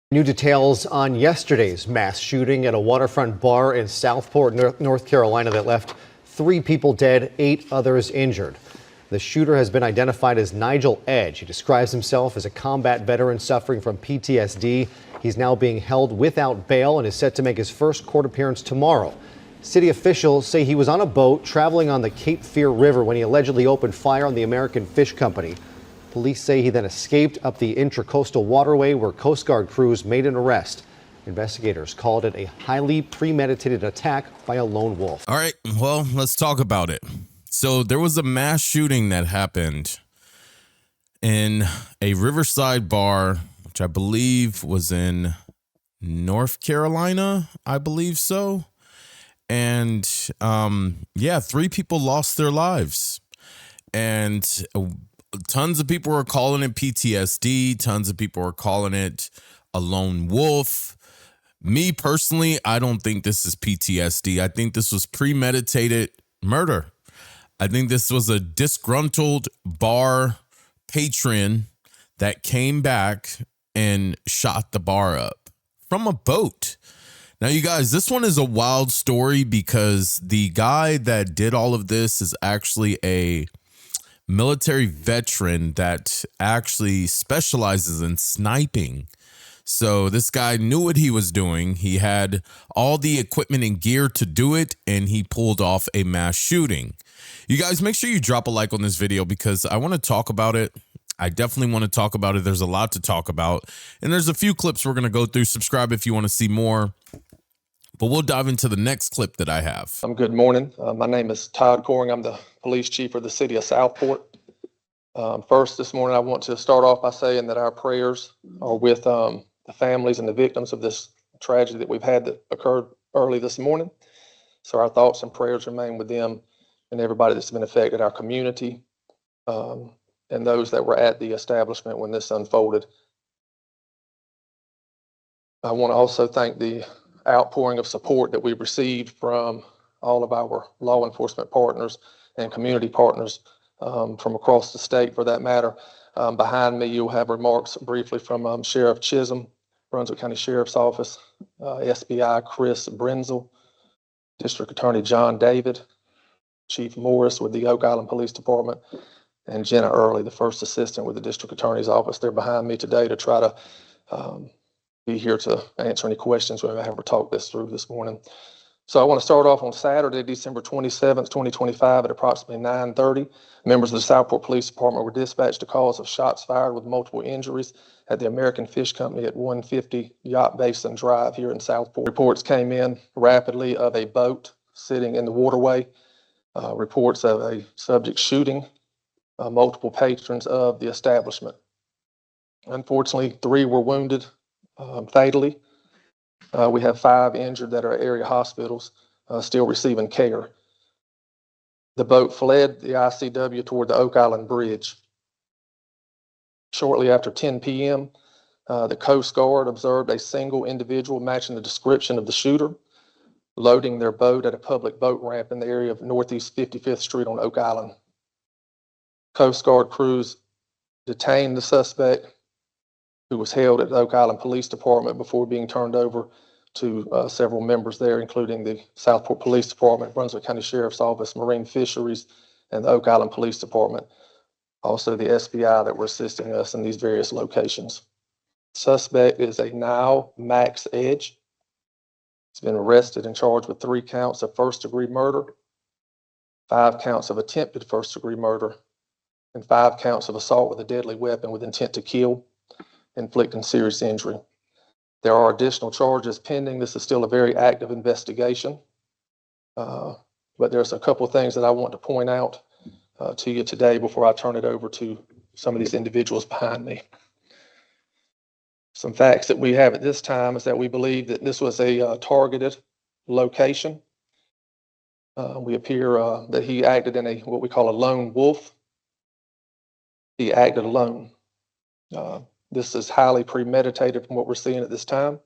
New details on yesterday's mass shooting at a waterfront bar in Southport, North Carolina that left 3 people dead, 8 others injured. The shooter has been identified as Nigel Edge. He describes himself as a combat veteran suffering from PTSD. He's now being held without bail and is set to make his first court appearance tomorrow. City officials say he was on a boat traveling on the Cape Fear River when he allegedly opened fire on the American Fish Company. Police say he then escaped up the intracoastal waterway where Coast Guard crews made an arrest. Investigators called it a highly premeditated attack by a lone wolf. All right, well, let's talk about it. So there was a mass shooting that happened in a Riverside bar, which I believe was in North Carolina, I believe so. And 3 people lost their lives. And tons of people were calling it PTSD. Tons of people were calling it a lone wolf. Me personally, I don't think this is PTSD. I think this was premeditated murder. I think this was a disgruntled bar patron that came back and shot the bar up from a boat. Now, you guys, this one is a wild story because the guy that did all of this is actually a military veteran that actually specializes in sniping. So this guy knew what he was doing. He had all the equipment and gear to do it, and he pulled off a mass shooting. You guys, make sure you drop a like on this video because I want to talk about it. I definitely want to talk about it. There's a lot to talk about, and there's a few clips we're going to go through. Subscribe if you want to see more. But we'll dive into the next clip that I have. Good morning. My name is Todd Coring. I'm the police chief for the city of Southport. First, this morning, I want to start off by saying that our prayers are with the families and the victims of this tragedy that we've had that occurred early this morning. So our thoughts and prayers remain with them and everybody that's been affected, our community, and those that were at the establishment when this unfolded. I want to also thank the outpouring of support that we've received from all of our law enforcement partners and community partners from across the state, for that matter. Behind me, you'll have remarks briefly from Sheriff Chisholm, Brunswick County Sheriff's Office, SBI Chris Brenzel, District Attorney John David, Chief Morris with the Oak Island Police Department, and Jenna Early, the first assistant with the District Attorney's Office. They're behind me today to try to be here to answer any questions we may have or talk this through this morning. So I want to start off on Saturday, December 27th, 2025 at approximately 9:30. Members of the Southport Police Department were dispatched to cause of shots fired with multiple injuries at the American Fish Company at 150 Yacht Basin Drive here in Southport. Reports came in rapidly of a boat sitting in the waterway. Reports of a subject shooting multiple patrons of the establishment. Unfortunately, 3 were wounded fatally. We have 5 injured that are at area hospitals still receiving care. The boat fled the ICW toward the Oak Island Bridge. Shortly after 10 p.m., the Coast Guard observed a single individual matching the description of the shooter loading their boat at a public boat ramp in the area of Northeast 55th Street on Oak Island. Coast Guard crews detained the suspect, who was held at the Oak Island Police Department before being turned over to several members there, including the Southport Police Department, Brunswick County Sheriff's Office, Marine Fisheries, and the Oak Island Police Department. Also the SBI that were assisting us in these various locations. Suspect is a now Max Edge. He's been arrested and charged with 3 counts of first-degree murder, 5 counts of attempted first-degree murder, and 5 counts of assault with a deadly weapon with intent to kill, inflicting serious injury. There are additional charges pending. This is still a very active investigation, but there's a couple of things that I want to point out to you today before I turn it over to some of these individuals behind me. Some facts that we have at this time is that we believe that this was a targeted location. We appear that he acted in what we call a lone wolf. He acted alone. This is highly premeditated from what we're seeing at this time,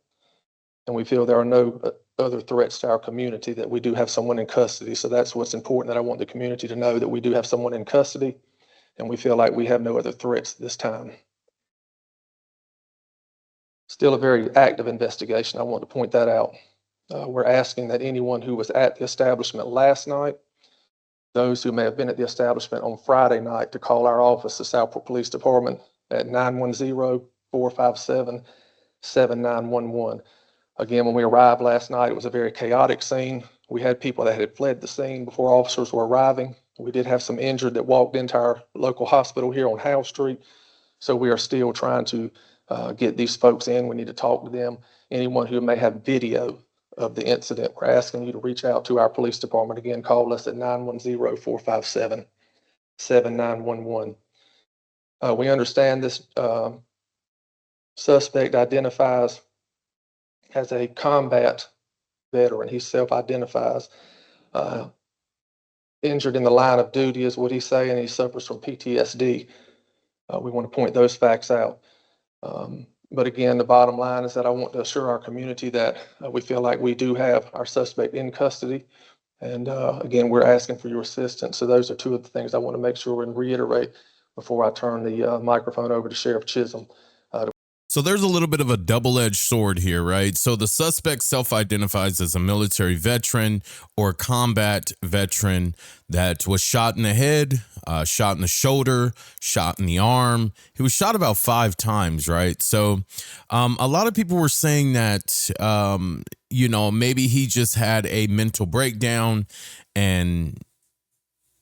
and we feel there are no other threats to our community, that we do have someone in custody. So that's what's important, that I want the community to know, that we do have someone in custody, and we feel like we have no other threats this time. Still a very active investigation. I want to point that out. We're asking that anyone who was at the establishment last night, those who may have been at the establishment on Friday night, to call our office, the Southport Police Department, at 910-457-7911. Again, when we arrived last night, it was a very chaotic scene. We had people that had fled the scene before officers were arriving. We did have some injured that walked into our local hospital here on Howe Street. So we are still trying to get these folks in. We need to talk to them. Anyone who may have video of the incident, we're asking you to reach out to our police department. Again, call us at 910-457-7911. We understand this suspect identifies as a combat veteran. He self-identifies injured in the line of duty is what he's saying. He suffers from PTSD. We want to point those facts out. But again, the bottom line is that I want to assure our community that we feel like we do have our suspect in custody. And again, we're asking for your assistance. So those are two of the things I want to make sure and reiterate before I turn the microphone over to Sheriff Chisholm. So there's a little bit of a double-edged sword here, right? So the suspect self-identifies as a military veteran or combat veteran that was shot in the head, shot in the shoulder, shot in the arm. He was shot about 5 times, right? So a lot of people were saying that, maybe he just had a mental breakdown and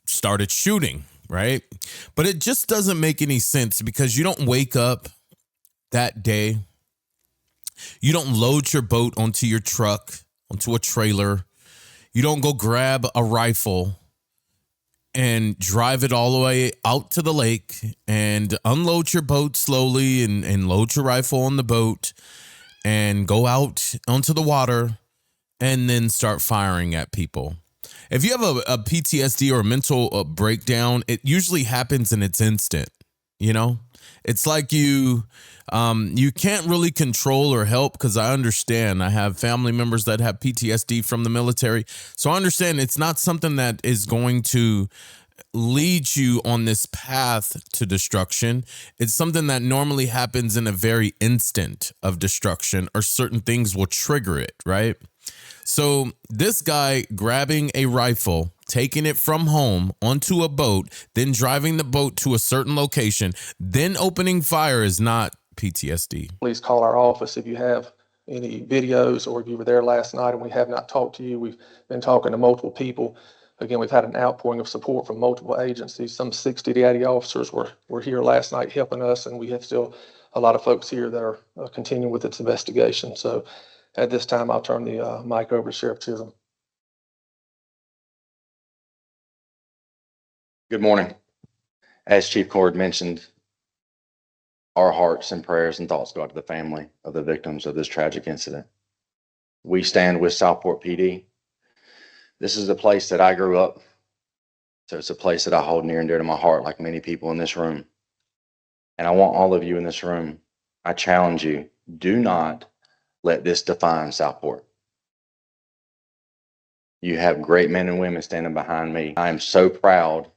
started shooting, right? But it just doesn't make any sense because you don't wake up that day, you don't load your boat onto your truck, onto a trailer. You don't go grab a rifle and drive it all the way out to the lake and unload your boat slowly and load your rifle on the boat and go out onto the water and then start firing at people. If you have a PTSD or a mental breakdown, it usually happens and it's instant, It's like you can't really control or help, because I understand. I have family members that have PTSD from the military. So I understand it's not something that is going to lead you on this path to destruction. It's something that normally happens in a very instant of destruction, or certain things will trigger it, right? So this guy grabbing a rifle, taking it from home onto a boat, then driving the boat to a certain location, then opening fire is not PTSD. Please call our office if you have any videos or if you were there last night and we have not talked to you. We've been talking to multiple people. Again, we've had an outpouring of support from multiple agencies. Some 60 to 80 officers were here last night helping us, and we have still a lot of folks here that are continuing with its investigation. So at this time, I'll turn the mic over to Sheriff Chisholm. Good morning. As Chief Cord mentioned, our hearts and prayers and thoughts go out to the family of the victims of this tragic incident. We stand with Southport PD. This is a place that I grew up, so it's a place that I hold near and dear to my heart, like many people in this room. And I want all of you in this room, I challenge you, do not let this define Southport. You have great men and women standing behind me. I am so proud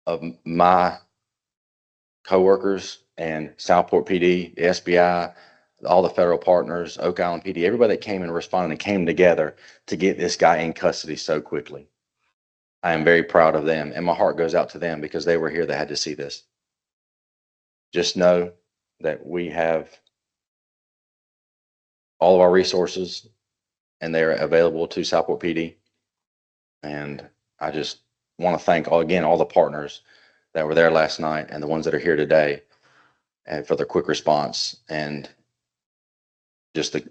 of my coworkers and Southport PD, the SBI, all the federal partners, Oak Island PD, everybody that came and responded and came together to get this guy in custody so quickly. I am very proud of them, and my heart goes out to them because they were here that had to see this. Just know that we have all of our resources and they're available to Southport PD. And I just want to thank all the partners that were there last night and the ones that are here today, and for their quick response and just the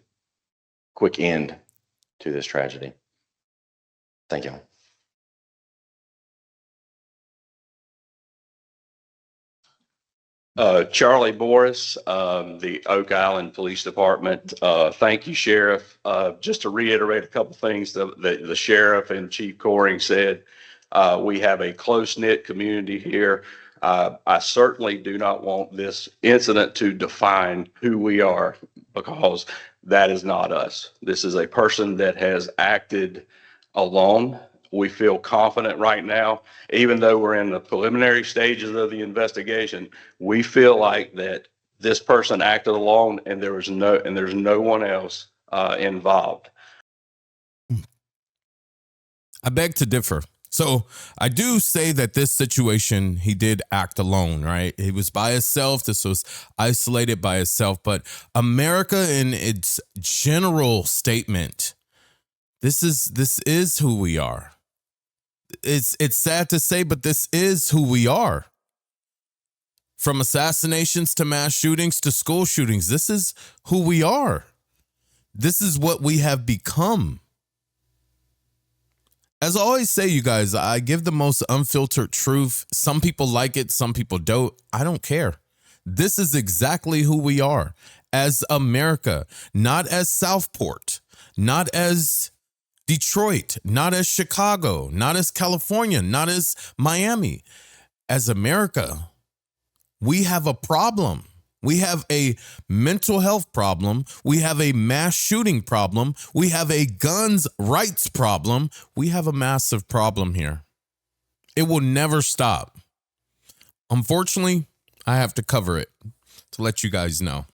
quick end to this tragedy. Thank you. Charlie Boris, the Oak Island Police Department. Thank you, Sheriff. Just to reiterate a couple things that the Sheriff and Chief Coring said, we have a close-knit community here. I certainly do not want this incident to define who we are, because that is not us. This is a person that has acted alone. We feel confident right now, even though we're in the preliminary stages of the investigation, we feel like that this person acted alone and there's no one else involved. I beg to differ. So I do say that this situation, he did act alone, right? He was by himself. This was isolated by himself. But America, in its general statement, this is who we are. It's sad to say, but this is who we are. From assassinations to mass shootings to school shootings, this is who we are. This is what we have become. As I always say, you guys, I give the most unfiltered truth. Some people like it, some people don't. I don't care. This is exactly who we are as America, not as Southport, not as Detroit, not as Chicago, not as California, not as Miami. As America, we have a problem. We have a mental health problem. We have a mass shooting problem. We have a guns rights problem. We have a massive problem here. It will never stop. Unfortunately, I have to cover it to let you guys know.